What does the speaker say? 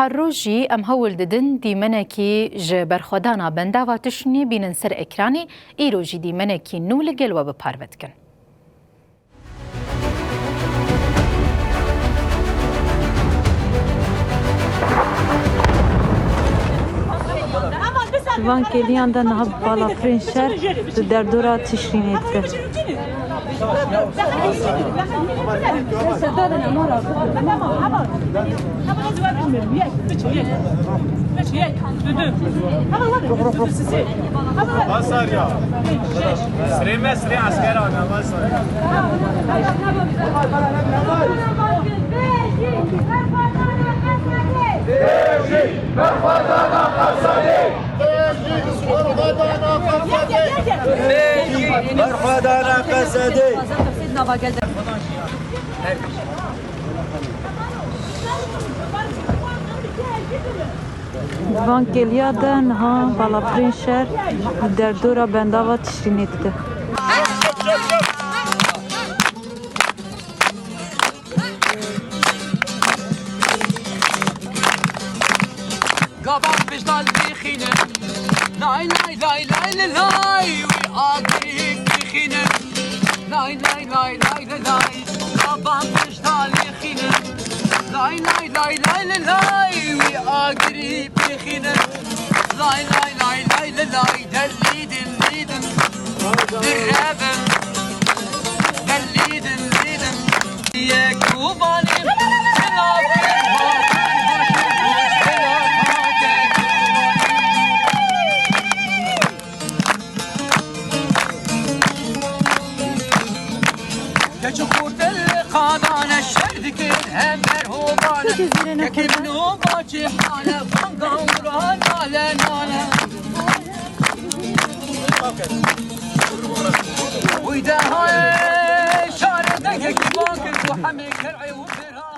حروجي ام هول ددن دي منكي جبر خدانا بنداوا تشني بين سر اكراني ايروجي دي منكي نولگل و بپاروتکن. Van keliyan da nahab bala prinşer derdora tişrin etti. Basar ya. Sırayım sırayım asker ana basar. مرحبا قصدي Van keliya da naha bala prinşer derdora bendava tişrin etti. قبض بجدال بخينه لاي لاي لاي لاي لاي ويقاطيك بخينه لاي لاي لاي لاي لاي قبض بجدال بخينه لاي لاي لاي لاي لاي ويقاطيك بخينه لاي لاي لاي لاي لاي دليدن ليدن الرابن دليدن ليدن يا كوباني كشخورت القادانة الشردك هم مرهوبانة ككبنو باجي حانة فانقورها نالا نالا وإذا هاي شاردك كباكر وحمي كرعي وبرها